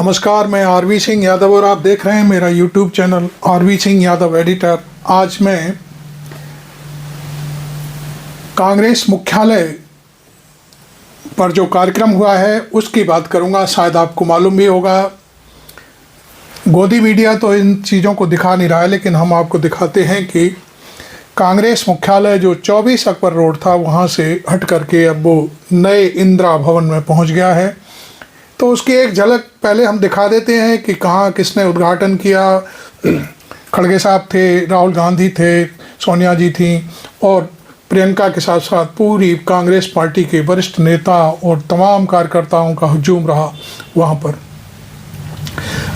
नमस्कार, मैं आरवी सिंह यादव और आप देख रहे हैं मेरा YouTube channel RV Singh Yadav editor. आज मैं कांग्रेस मुख्यालय पर जो कार्यक्रम हुआ है उसकी बात करूंगा। शायद आपको मालूम भी होगा, गोदी मीडिया तो इन चीज़ों को दिखा नहीं रहा है, लेकिन हम आपको दिखाते हैं कि कांग्रेस मुख्यालय जो 24 अकबर रोड था वहाँ से हट करके अब वो नए इंदिरा भवन में पहुँच गया है। तो उसकी एक झलक पहले हम दिखा देते हैं कि कहाँ किसने उद्घाटन किया। खड़गे साहब थे, राहुल गांधी थे, सोनिया जी थी और प्रियंका के साथ साथ पूरी कांग्रेस पार्टी के वरिष्ठ नेता और तमाम कार्यकर्ताओं का हजूम रहा वहाँ पर।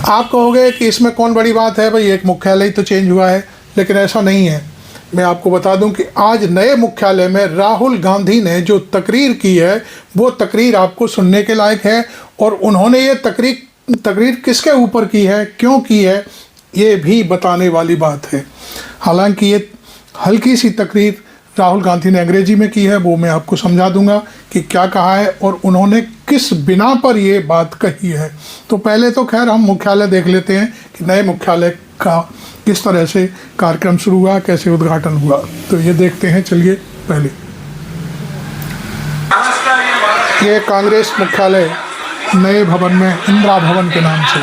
आप कहोगे कि इसमें कौन बड़ी बात है, भाई एक मुख्यालय तो चेंज हुआ है, लेकिन ऐसा नहीं है। मैं आपको बता दूं कि आज नए मुख्यालय में राहुल गांधी ने जो तकरीर की है वो तकरीर आपको सुनने के लायक है। और उन्होंने ये तकरीर किसके ऊपर की है, क्यों की है, ये भी बताने वाली बात है। हालांकि ये हल्की सी तकरीर राहुल गांधी ने अंग्रेजी में की है, वो मैं आपको समझा दूंगा कि क्या कहा है और उन्होंने किस बिना पर ये बात कही है। तो पहले तो खैर हम मुख्यालय देख लेते हैं कि नए मुख्यालय का किस तरह से कार्यक्रम शुरू हुआ, कैसे उद्घाटन हुआ। तो ये देखते हैं, चलिए। पहले ये कांग्रेस मुख्यालय नए भवन में इंदिरा भवन के नाम से,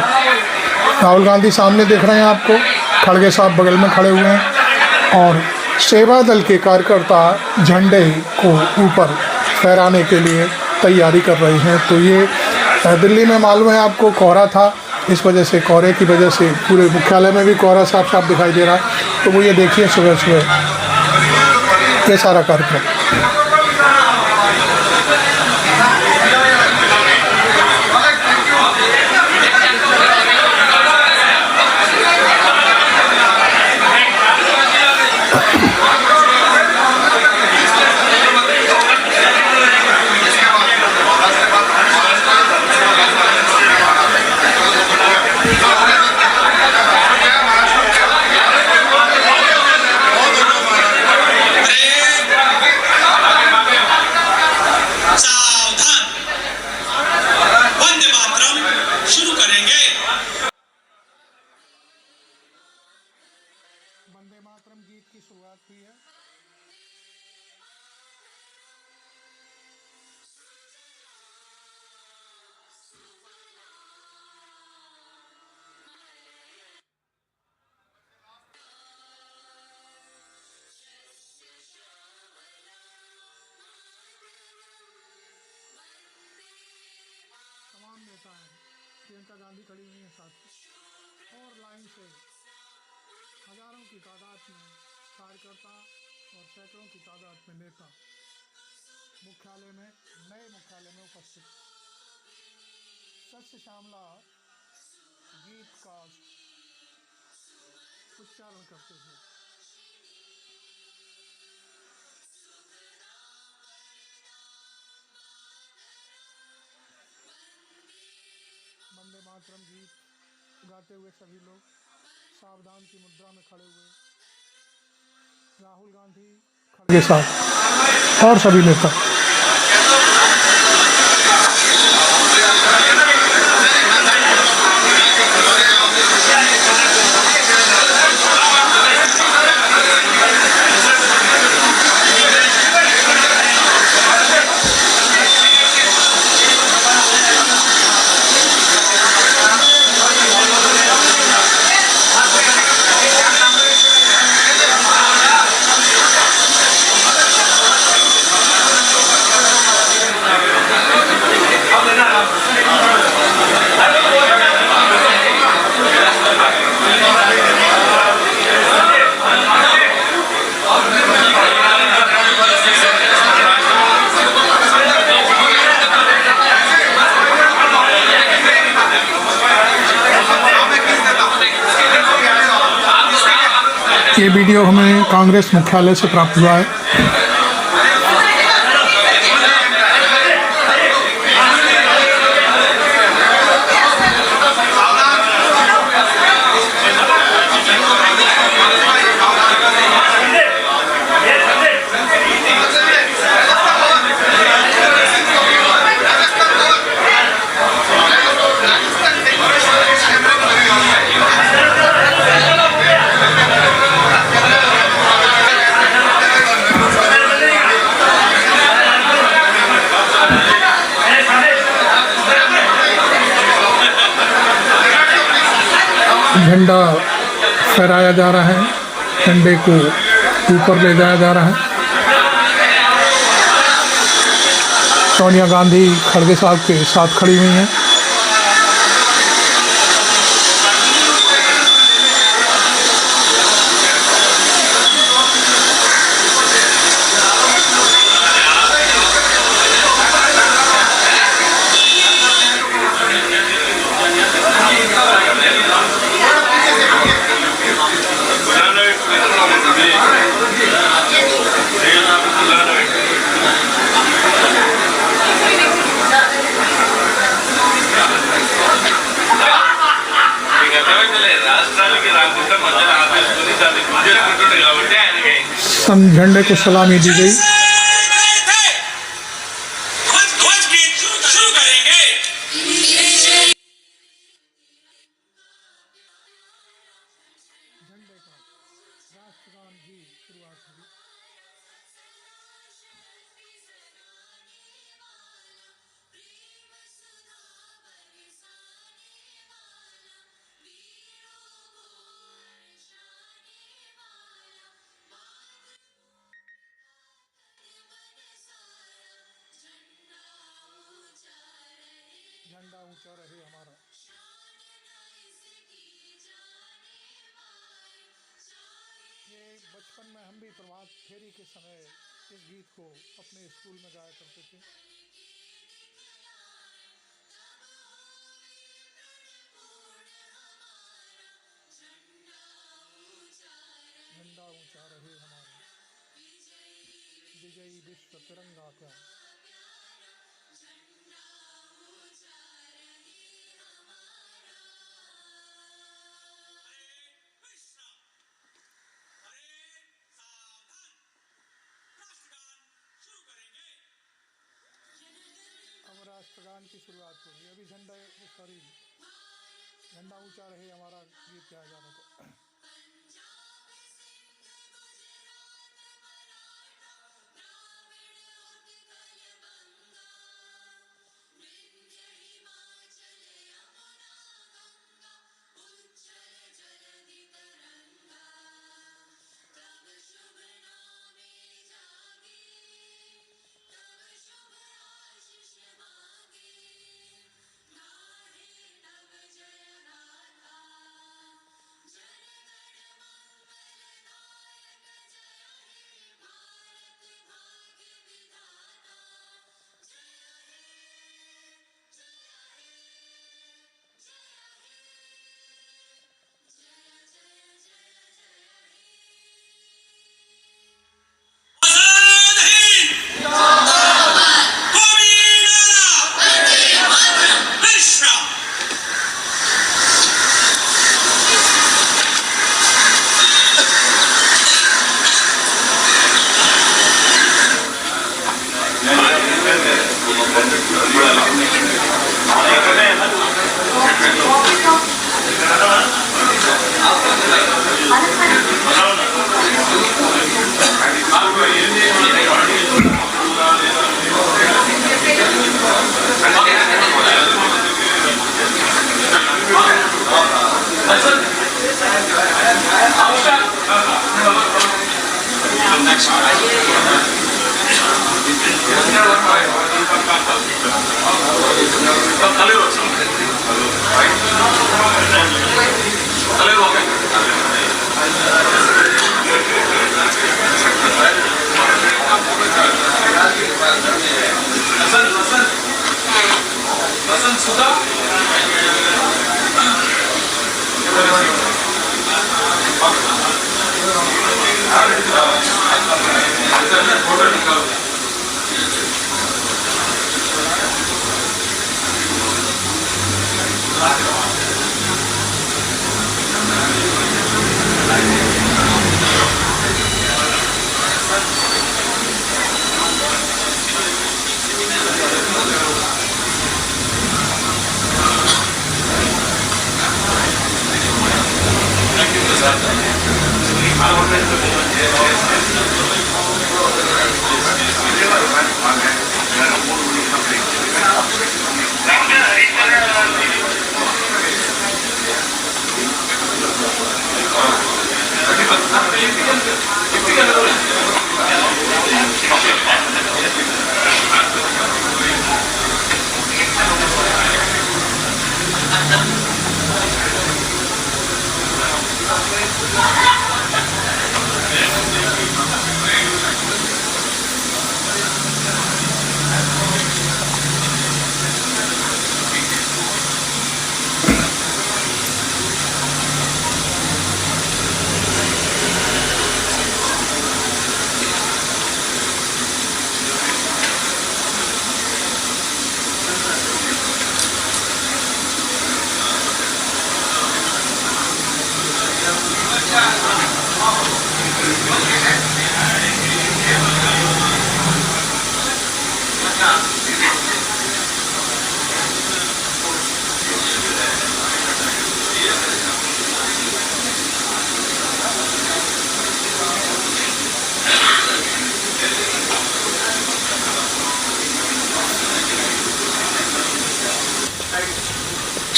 राहुल गांधी सामने देख रहे हैं आपको, खड़गे साहब बगल में खड़े हुए हैं और सेवा दल के कार्यकर्ता झंडे को ऊपर फहराने के लिए तैयारी कर रहे हैं। तो ये दिल्ली में मालूम है आपको कोहरा था, इस वजह से कोहरे की वजह से पूरे मुख्यालय में भी कोहरा साफ साफ दिखाई दे रहा है। तो वो ये देखिए सुबह सुबह ये सारा कार्यक्रम। वंदे मातरम गीत की शुरुआत हुई है। तमाम नेता हैं, प्रियंका गांधी खड़ी हुई है साथ और लाइन से हजारों की तादाद में कार्यकर्ता और सैकड़ों की तादाद में नेता मुख्यालय में, नए मुख्यालय में उपस्थित। सत्य श्यामला गीत का उच्चारण करते हुए वंदे मातरम गीत गाते हुए सभी लोग सावधान की मुद्रा में खड़े हुए, राहुल गांधी खड़गे साहब और सभी नेता। ये वीडियो हमें कांग्रेस मुख्यालय से प्राप्त हुआ है। झंडा फहराया जा रहा है, झंडे को ऊपर ले जाया जा रहा है। सोनिया गांधी खड़गे साहब के साथ खड़ी हुई हैं। झंडे को सलामी दी गई। झंडा ऊंचा रहे हमारा। ये बचपन में हम भी प्रभात फेरी के समय इस गीत को अपने स्कूल में गाया करते थे। झंडा ऊंचा रहे हमारा, विजयी विश्व तिरंगा का। राष्ट्रगान की शुरुआत होगी। अभी झंडा ऊंचा रहे हमारा गीत गाया जा रहा था।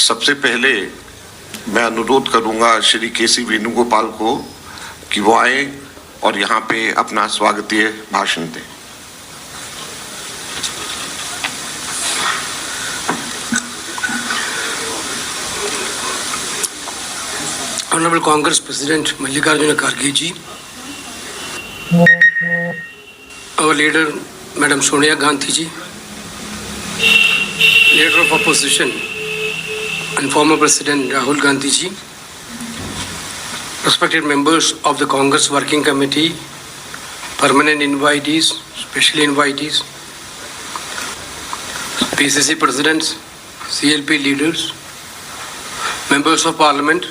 सबसे पहले मैं अनुरोध करूंगा श्री केसी वेणुगोपाल को कि वो आए और यहाँ पे अपना स्वागतीय भाषण दें। Honorable Congress President Mallikarjuna Kharge ji, our leader Madam Sonia Gandhi ji, leader of opposition and former President Rahul Gandhi ji, respected members of the Congress Working Committee, permanent invitees, special invitees, PCC presidents, CLP leaders, members of Parliament,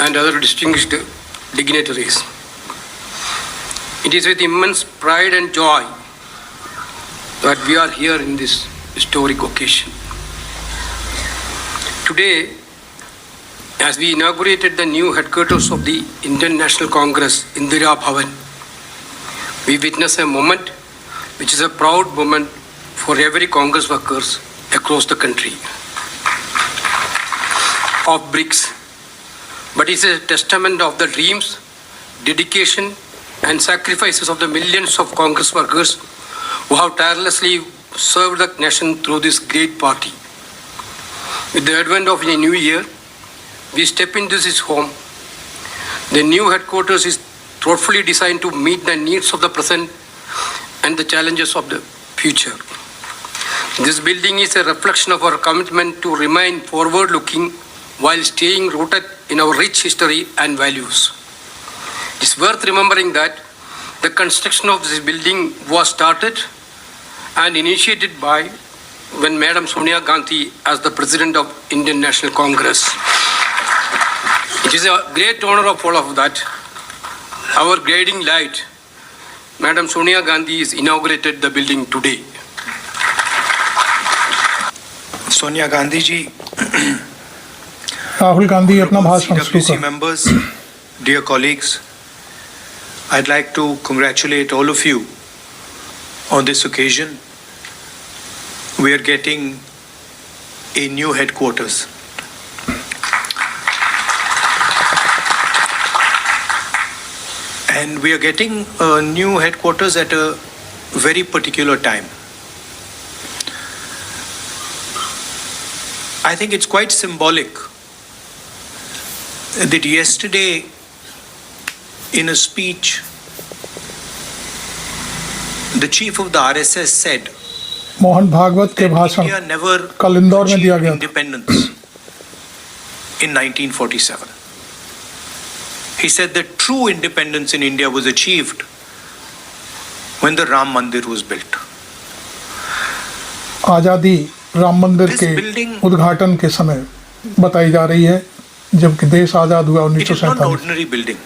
and other distinguished dignitaries. It is with immense pride and joy that we are here in this historic occasion. Today, as we inaugurated the new headquarters of the Indian National Congress, Indira Bhavan, we witness a moment which is a proud moment for every Congress workers across the country. Of bricks, but it's a testament of the dreams, dedication, and sacrifices of the millions of Congress workers who have tirelessly served the nation through this great party. With the advent of a new year, we step into this home. The new headquarters is thoughtfully designed to meet the needs of the present and the challenges of the future. This building is a reflection of our commitment to remain forward-looking while staying rooted in our rich history and values. It's worth remembering that the construction of this building was started and initiated by when Madam Sonia Gandhi as the President of Indian National Congress. It is a great honor of all of that. Our guiding light, Madam Sonia Gandhi, has inaugurated the building today. Sonia Gandhi ji, Rahul Gandhi अपना भाषण शुरू CWC members, dear colleagues, I'd like to congratulate all of you on this occasion. We are getting a new headquarters. And we are getting a new headquarters at a very particular time. I think it's quite symbolic that yesterday, in a speech, the chief of the RSS said Mohan Bhagwat के that भाषण India never कल इंदौर में दिया achieved गया था। independence in 1947. He said that true independence in India was achieved when the Ram Mandir was built. आज़ादी राम मंदिर This के building- उद्घाटन के समय बताई जा रही है जबकि देश आज़ाद हुआ It is not an 1947। ordinary building.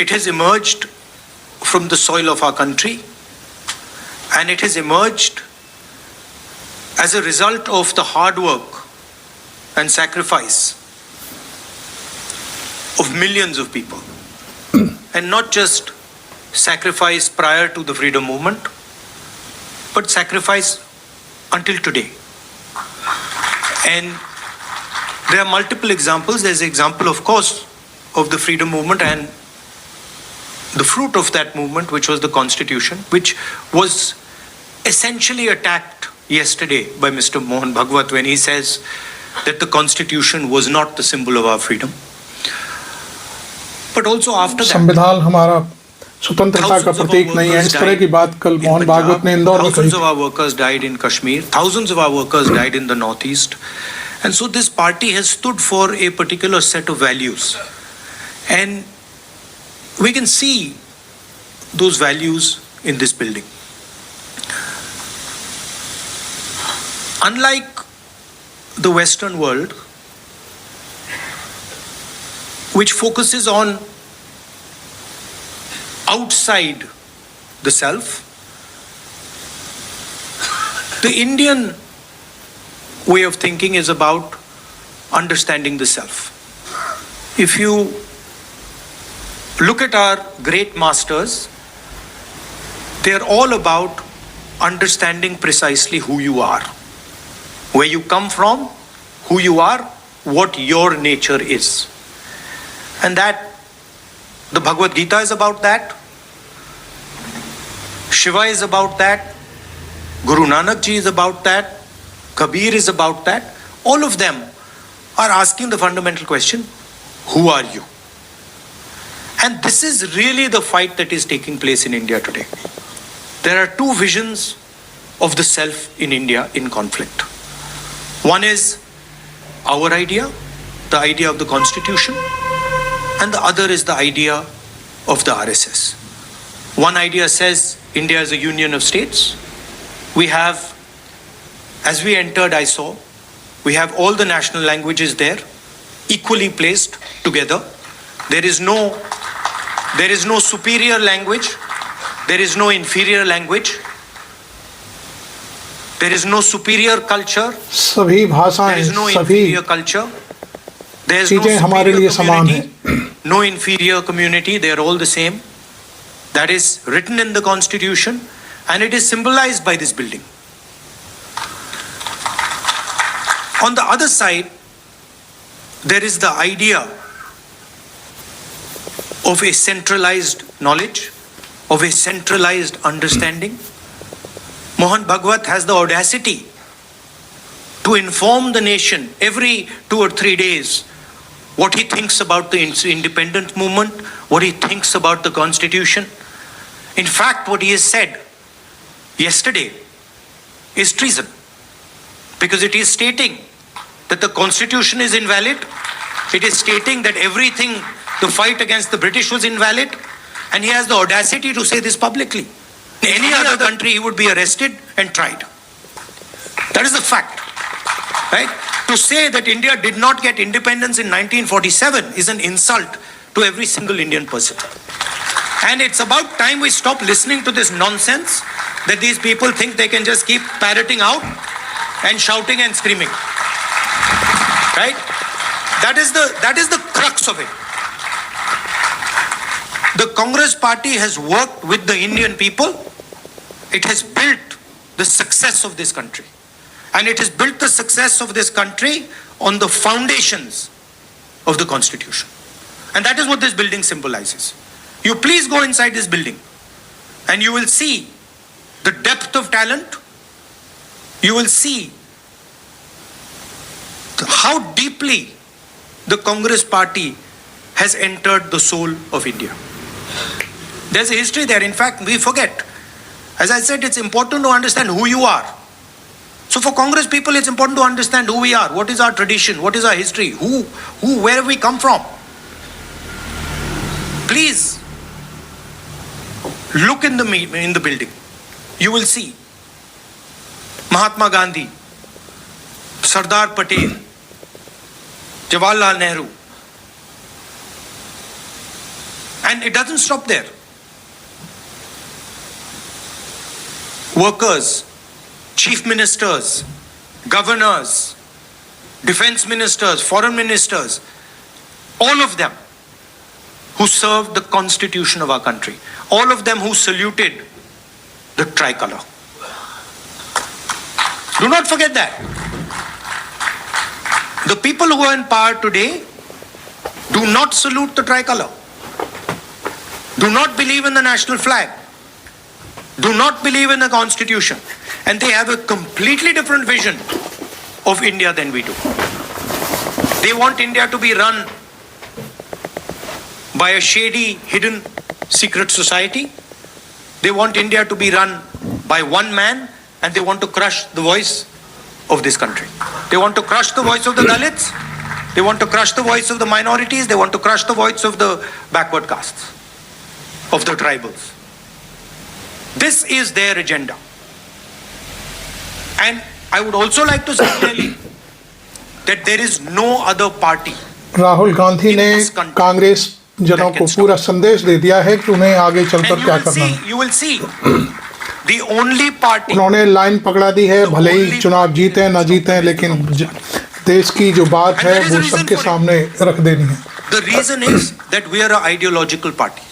It has emerged from the soil of our country, and it has emerged as a result of the hard work and sacrifice of millions of people. And not just sacrifice prior to the freedom movement, but sacrifice until today. And there are multiple examples. There's an example, of course, of the freedom movement and the fruit of that movement, which was the Constitution, which was essentially attacked yesterday by Mr. Mohan Bhagwat when he says that the constitution was not the symbol of our freedom. But also after that, संविधान हमारा स्वतंत्रता का प्रतीक नहीं है, इस तरह की बात कल मोहन भागवत ने इंदौर में कही thousands of our workers died in Kashmir, thousands of our workers died in the northeast. And so this party has stood for a particular set of values. And we can see those values in this building. Unlike the Western world, which focuses on outside the self, the Indian way of thinking is about understanding the self. If you look at our great masters, they are all about understanding precisely who you are, where you come from, who you are, what your nature is. And that, the Bhagavad Gita is about that, Shiva is about that, Guru Nanak Ji is about that, Kabir is about that. All of them are asking the fundamental question, who are you? And this is really the fight that is taking place in India today. There are two visions of the self in India in conflict. One is our idea, the idea of the constitution, and the other is the idea of the RSS. One idea says India is a union of states. We have, as we entered, I saw, we have all the national languages there, equally placed together. There is no superior language. There is no inferior language. There is no superior culture. सभी There भाषाएं, is no सभी inferior culture. There is no चीजें हमारे लिए superior समान हैं। community, no inferior community. They are all the same. That is written in the Constitution, and it is symbolized by this building. On the other side, there is the idea of a centralized knowledge, of a centralized understanding. Mohan Bhagwat has the audacity to inform the nation every 2 or 3 days what he thinks about the independence movement, what he thinks about the constitution. In fact, what he has said yesterday is treason, because it is stating that the constitution is invalid. It is stating that everything, the fight against the British was invalid, and he has the audacity to say this publicly. In any other country, he would be arrested and tried. That is the fact, right? To say that India did not get independence in 1947 is an insult to every single Indian person. And it's about time we stop listening to this nonsense that these people think they can just keep parroting out and shouting and screaming. Right? That is the crux of it. The Congress party has worked with the Indian people. It has built the success of this country. And it has built the success of this country on the foundations of the Constitution. And that is what this building symbolizes. You please go inside this building and you will see the depth of talent. You will see how deeply the Congress party has entered the soul of India. There's a history there. In fact, we forget. As I said, it's important to understand who you are. So for Congress people, it's important to understand who we are. What is our tradition? What is our history? Where have we come from? Please look in the building. You will see Mahatma Gandhi, Sardar Patel, Jawaharlal Nehru. And it doesn't stop there. Workers, chief ministers, governors, defense ministers, foreign ministers, all of them who served the constitution of our country, all of them who saluted the tricolor. Do not forget that. The people who are in power today do not salute the tricolor, do not believe in the national flag, do not believe in the constitution. And they have a completely different vision of India than we do. They want India to be run by a shady, hidden, secret society. They want India to be run by one man, and they want to crush the voice of this country. They want to crush the voice of the Dalits. They want to crush the voice of the minorities. They want to crush the voice of the backward castes, of the tribals. This is their agenda. And I would also like to say clearly that there is no other party. Rahul Gandhi ने कांग्रेस जनों को पूरा संदेश दे दिया है कि उन्हें आगे चलकर क्या करना है। You will see, the only party. उन्होंने लाइन पकड़ा दी है, भले ही चुनाव जीते ना जीते, लेकिन देश की जो बात है वो सबके सामने रख देनी है। The reason is that we are an ideological party,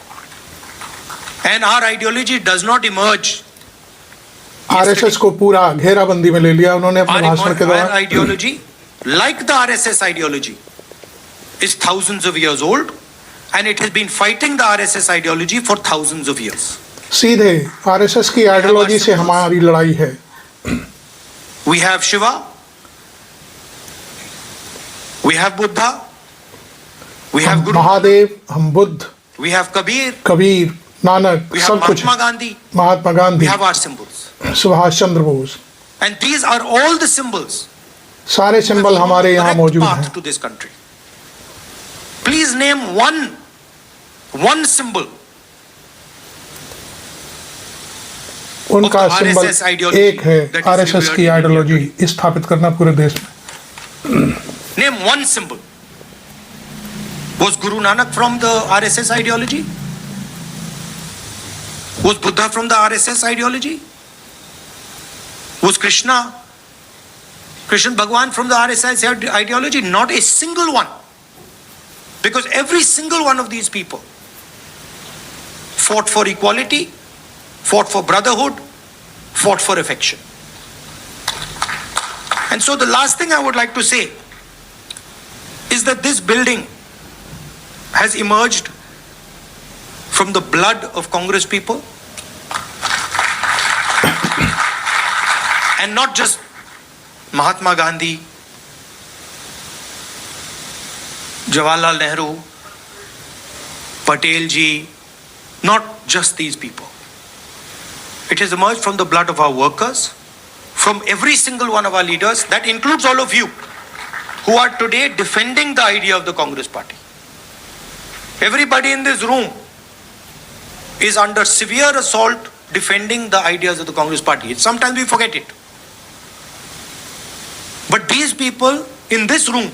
and our ideology does not emerge. RSS को पूरा घेराबंदी में ले लिया उन्होंने अपने भाषण के दौरान। Our ideology, like the RSS ideology, is thousands of years old, and it has been fighting the RSS ideology for thousands of years. सीधे आरएसएस की आइडियोलॉजी से हमारी लड़ाई है। We have Shiva, we have Buddha, we have Guru, Mahadev, हम Buddha, we have Kabir, Kabir, Nanak, we have सब कुछ, Mahatma Gandhi, Mahatma we Gandhi, have our symbols. Subhash Chandra Bose, And these are all the symbols सारे सिंबल हमारे यहाँ मौजूद हैं। path to this country. Please name one symbol. उनका of the symbol RSS ideology एक है, that is आरएसएस की revered in आइडियोलॉजी स्थापित करना पूरे देश में। Name one symbol. Was Guru Nanak from the RSS ideology? Was Buddha from the RSS ideology? Was Krishna Bhagwan from the RSS ideology? Not a single one. Because every single one of these people fought for equality, fought for brotherhood, fought for affection. And so the last thing I would like to say is that this building has emerged from the blood of Congress people, and not just Mahatma Gandhi, Jawaharlal Nehru, Patel ji, not just these people. It has emerged from the blood of our workers, from every single one of our leaders. That includes all of you who are today defending the idea of the Congress party. Everybody in this room is under severe assault defending the ideas of the Congress party. Sometimes we forget it. But these people in this room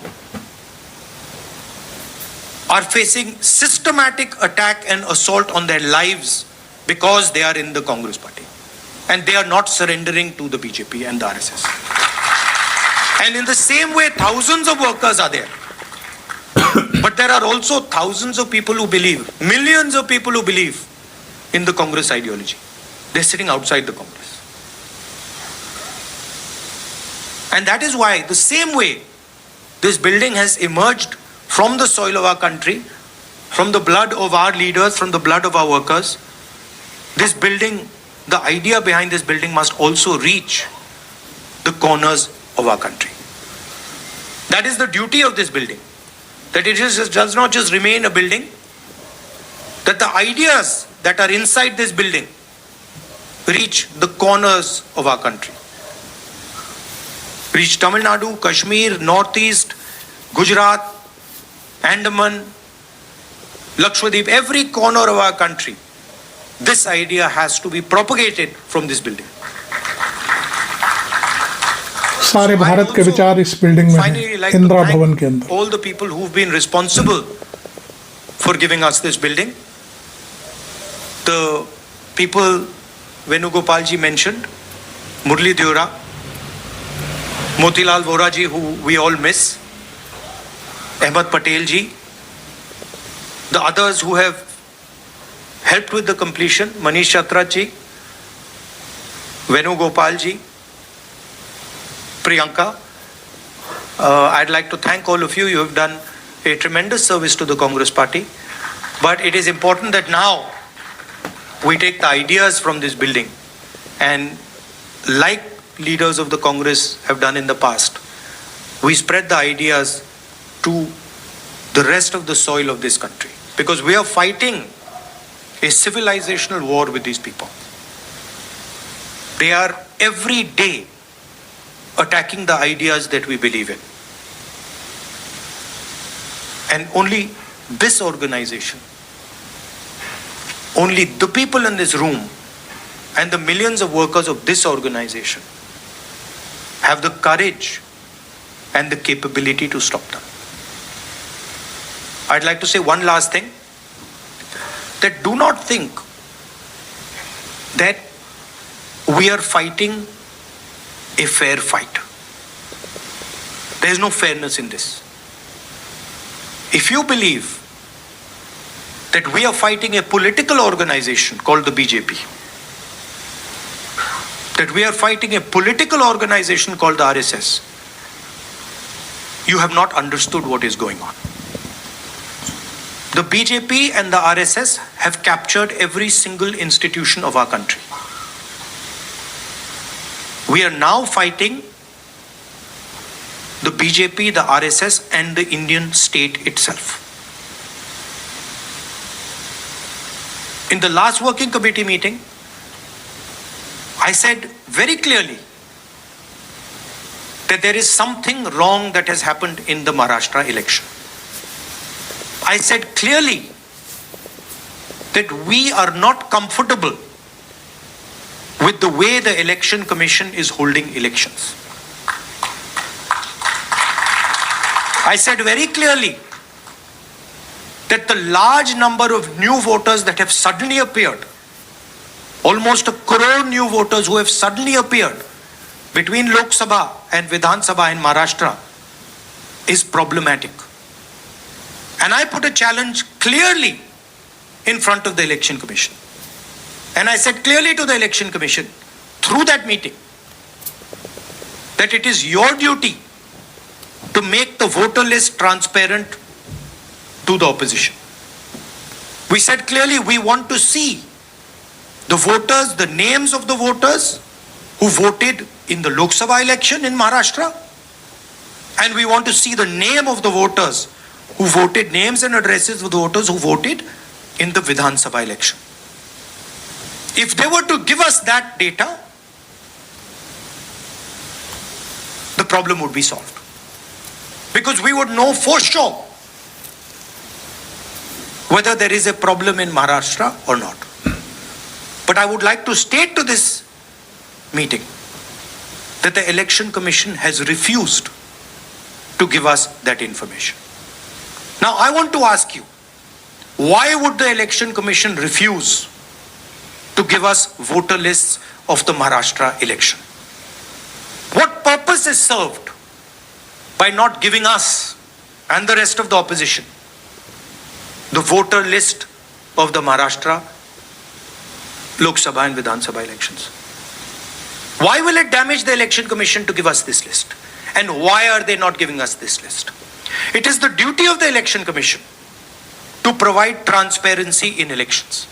are facing systematic attack and assault on their lives because they are in the Congress party. And they are not surrendering to the BJP and the RSS. And in the same way, thousands of workers are there. But there are also thousands of people who believe, millions of people who believe in the Congress ideology. They're sitting outside the Congress. And that is why, the same way, this building has emerged from the soil of our country, from the blood of our leaders, from the blood of our workers. This building, the idea behind this building must also reach the corners of our country. That is the duty of this building. That it does not just remain a building, that the ideas that are inside this building reach the corners of our country. Reach Tamil Nadu, Kashmir, Northeast, Gujarat, Andaman, Lakshadweep, every corner of our country. This idea has to be propagated from this building. सारे भारत के विचार इस building में हैं, इंदिरा भवन के अंदर। All the people who've been responsible for giving us this building, the people Venugopal ji mentioned, Murli Deora, Motilal Vora ji, who we all miss, Ahmed Patel ji, the others who have helped with the completion, Manish Chatra ji, Venugopal ji, Priyanka. I'd like to thank all of you. You have done a tremendous service to the Congress party. But it is important that now we take the ideas from this building and like leaders of the Congress have done in the past, we spread the ideas to the rest of the soil of this country. Because we are fighting a civilizational war with these people. They are every day attacking the ideas that we believe in. And only this organization, only the people in this room and the millions of workers of this organization have the courage and the capability to stop them. I'd like to say one last thing, that do not think that we are fighting a fair fight. There is no fairness in this. If you believe that we are fighting a political organization called the BJP, that we are fighting a political organization called the RSS, you have not understood what is going on. The BJP and the RSS have captured every single institution of our country. We are now fighting the BJP, the RSS, and the Indian state itself. In the last working committee meeting, I said very clearly that there is something wrong that has happened in the Maharashtra election. I said clearly that we are not comfortable with the way the Election Commission is holding elections. I said very clearly that the large number of new voters that have suddenly appeared, almost 1 crore new voters who have suddenly appeared between Lok Sabha and Vidhan Sabha in Maharashtra, is problematic. And I put a challenge clearly in front of the Election Commission. And I said clearly to the Election Commission through that meeting that it is your duty to make the voter list transparent to the opposition. We said clearly we want to see the voters, the names of the voters who voted in the Lok Sabha election in Maharashtra, and we want to see the name of the voters who voted, names and addresses of the voters who voted in the Vidhan Sabha election. If they were to give us that data, the problem would be solved. Because we would know for sure whether there is a problem in Maharashtra or not. But I would like to state to this meeting that the Election Commission has refused to give us that information. Now I want to ask you, why would the Election Commission refuse to give us voter lists of the Maharashtra election? What purpose is served by not giving us and the rest of the opposition the voter list of the Maharashtra Lok Sabha and Vidhan Sabha elections? Why will it damage the Election Commission to give us this list? And why are they not giving us this list? It is the duty of the Election Commission to provide transparency in elections.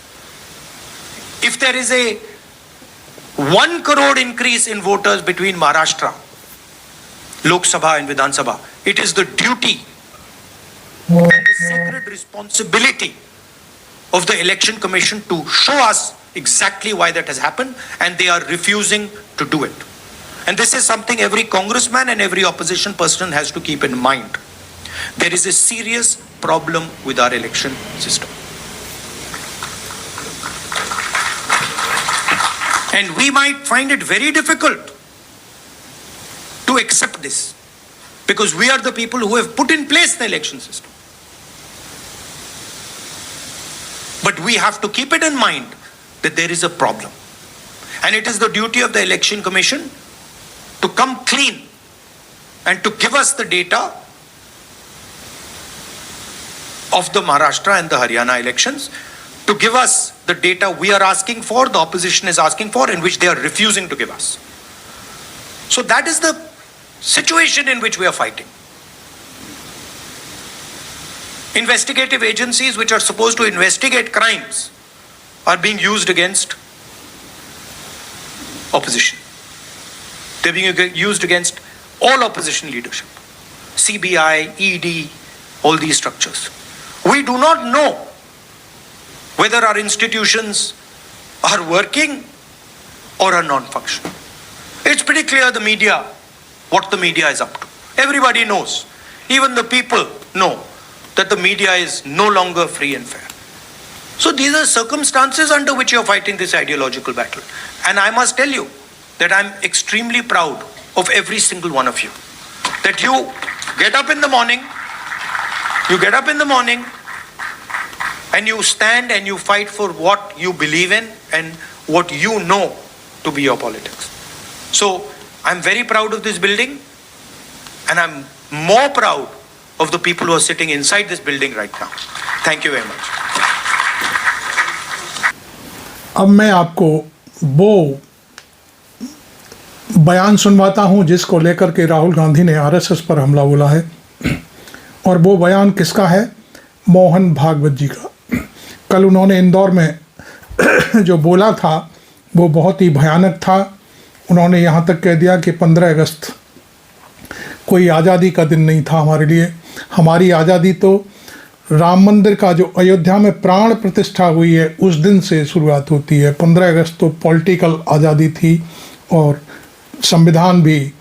If there is a 1 crore increase in voters between Maharashtra, Lok Sabha and Vidhan Sabha, it is the duty and the sacred responsibility of the Election Commission to show us exactly why that has happened, and they are refusing to do it. And this is something every congressman and every opposition person has to keep in mind. There is a serious problem with our election system. And we might find it very difficult to accept this, because we are the people who have put in place the election system. But we have to keep it in mind that there is a problem. And it is the duty of the Election Commission to come clean and to give us the data of the Maharashtra and the Haryana elections, to give us the data we are asking for, the opposition is asking for, and which they are refusing to give us. So that is the situation in which we are fighting. Investigative agencies which are supposed to investigate crimes are being used against opposition. They're being used against all opposition leadership. CBI, ED, all these structures. We do not know whether our institutions are working or are non-functional. It's pretty clear the media, what the media is up to. Everybody knows. Even the people know that the media is no longer free and fair. So these are circumstances under which you're fighting this ideological battle. And I must tell you that I'm extremely proud of every single one of you. That you get up in the morning, and you stand and you fight for what you believe in and what you know to be your politics. So I'm very proud of this building, and I'm more proud of the people who are sitting inside this building right now. Thank you very much. अब मैं आपको वो बयान सुनवाता हूं जिसको लेकर के राहुल गांधी ने आरएसएस पर हमला बोला है। और वो बयान किसका है? मोहन भागवत जी का। कल उन्होंने इंदौर में जो बोला था वो बहुत ही भयानक था। उन्होंने यहाँ तक कह दिया कि 15 अगस्त कोई आज़ादी का दिन नहीं था हमारे लिए। हमारी आज़ादी तो राम मंदिर का जो अयोध्या में प्राण प्रतिष्ठा हुई है उस दिन से शुरुआत होती है। 15 अगस्त तो पॉलिटिकल आज़ादी थी और संविधान भी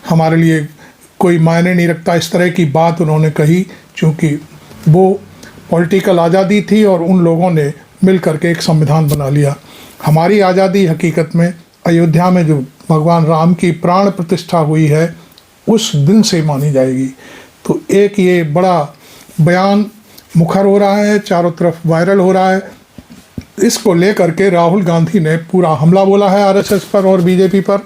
हमारे लिए कोई मायने नहीं रखता, इस तरह की बात उन्होंने कही, क्योंकि वो पॉलिटिकल आज़ादी थी और उन लोगों ने मिल करके एक संविधान बना लिया। हमारी आज़ादी हकीकत में अयोध्या में जो भगवान राम की प्राण प्रतिष्ठा हुई है उस दिन से मानी जाएगी। तो एक ये बड़ा बयान मुखर हो रहा है, चारों तरफ वायरल हो रहा है। इसको लेकर के राहुल गांधी ने पूरा हमला बोला है आरएसएस पर और बीजेपी पर,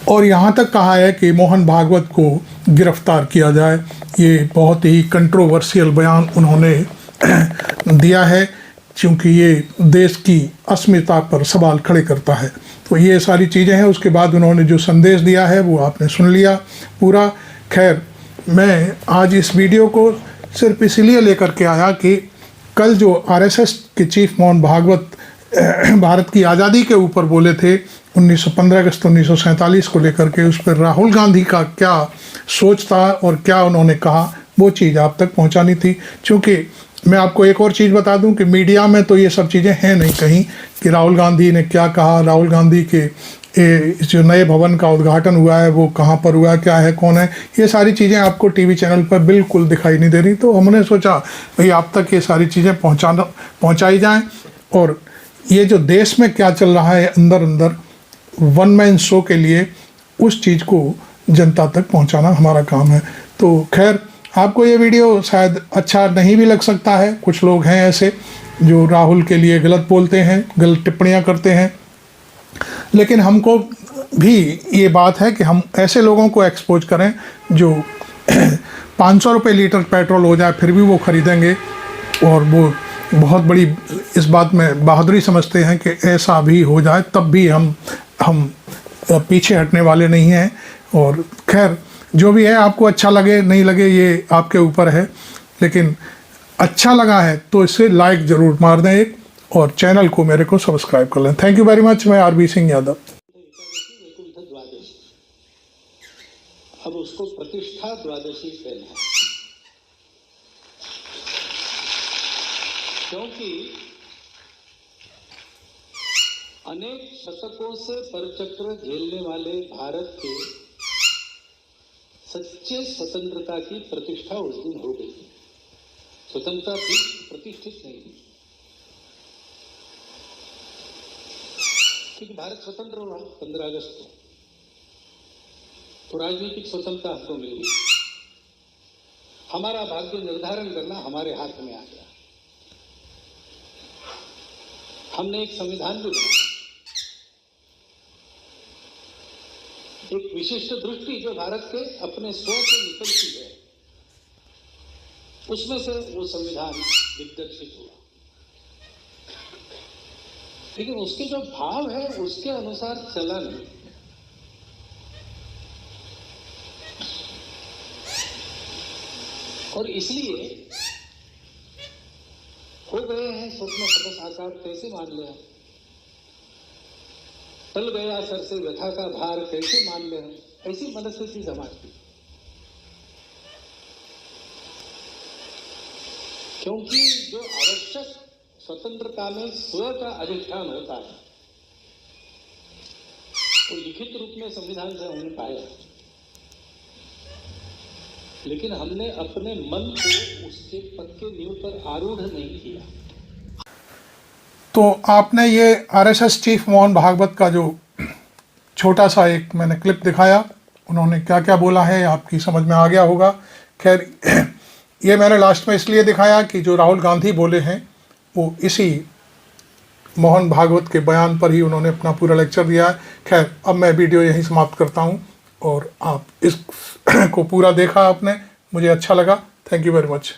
और यहाँ तक कहा है कि मोहन भागवत को गिरफ्तार किया जाए। ये बहुत ही कंट्रोवर्शियल बयान उन्होंने दिया है, क्योंकि ये देश की अस्मिता पर सवाल खड़े करता है। तो ये सारी चीज़ें हैं। उसके बाद उन्होंने जो संदेश दिया है वो आपने सुन लिया पूरा। खैर, मैं आज इस वीडियो को सिर्फ इसलिए लेकर के आया कि कल जो आरएसएस के चीफ मोहन भागवत भारत की आज़ादी के ऊपर बोले थे 15 अगस्त 1947 को लेकर के, उस पर राहुल गांधी का क्या सोच था और क्या उन्होंने कहा वो चीज़ आप तक पहुंचानी थी। क्योंकि मैं आपको एक और चीज़ बता दूं कि मीडिया में तो ये सब चीज़ें हैं नहीं कहीं कि राहुल गांधी ने क्या कहा, राहुल गांधी के जो नए भवन का उद्घाटन हुआ है वो कहाँ पर हुआ, क्या है, कौन है, ये सारी चीज़ें आपको टीवी चैनल पर बिल्कुल दिखाई नहीं दे रही। तो हमने सोचा भाई आप तक ये सारी चीज़ें पहुँचाई जाएँ, और ये जो देश में क्या चल रहा है अंदर अंदर वन मैन शो के लिए, उस चीज़ को जनता तक पहुंचाना हमारा काम है। तो खैर, आपको ये वीडियो शायद अच्छा नहीं भी लग सकता है। कुछ लोग हैं ऐसे जो राहुल के लिए गलत बोलते हैं, गलत टिप्पणियां करते हैं, लेकिन हमको भी ये बात है कि हम ऐसे लोगों को एक्सपोज करें जो 500 रुपये लीटर पेट्रोल हो जाए फिर भी वो ख़रीदेंगे, और वो बहुत बड़ी इस बात में बहादुरी समझते हैं कि ऐसा भी हो जाए तब भी हम पीछे हटने वाले नहीं हैं। और खैर, जो भी है, आपको अच्छा लगे नहीं लगे ये आपके ऊपर है, लेकिन अच्छा लगा है तो इसे लाइक ज़रूर मार दें एक, और चैनल को मेरे को सब्सक्राइब कर लें। Thank you very much. मैं आरबी सिंह यादव। अब उसको प्रतिष्ठा द्वादशी कहना है, क्योंकि अनेक शतकों से परचक्र झेलने वाले भारत के सच्चे स्वतंत्रता की प्रतिष्ठा उस दिन हो गई। स्वतंत्रता भी प्रतिष्ठित नहीं थी, क्योंकि भारत स्वतंत्र हुआ 15 अगस्त को, तो राजनीतिक स्वतंत्रता हमको मिल गई। हमारा भाग्य निर्धारण करना हमारे हाथ में आ गया। हमने एक संविधान भी बनाया, एक विशिष्ट दृष्टि जो भारत के अपने स्व से निकलती है, उसमें से वो संविधान विकसित हुआ। लेकिन उसके जो भाव है उसके अनुसार चला नहीं। और इसलिए हो गए हैं स्वप्न सपस आकार, कैसे मान लिया। सल गया सर से व्यथा का भार कैसे मान ले हम, ऐसी मनस्थिति समाज की। क्योंकि जो आवश्यक स्वतंत्रता में स्व का अधिष्ठान होता है वो लिखित रूप में संविधान से हमने पाया, लेकिन हमने अपने मन को उसके पक्के नींव पर आरूढ़ नहीं किया। तो आपने ये आरएसएस चीफ मोहन भागवत का जो छोटा सा एक मैंने क्लिप दिखाया, उन्होंने क्या क्या बोला है आपकी समझ में आ गया होगा। खैर ये मैंने लास्ट में इसलिए दिखाया कि जो राहुल गांधी बोले हैं वो इसी मोहन भागवत के बयान पर ही उन्होंने अपना पूरा लेक्चर दिया है। खैर अब मैं वीडियो यहीं समाप्त करता हूँ और आप इस को पूरा देखा आपने, मुझे अच्छा लगा। Thank you very much.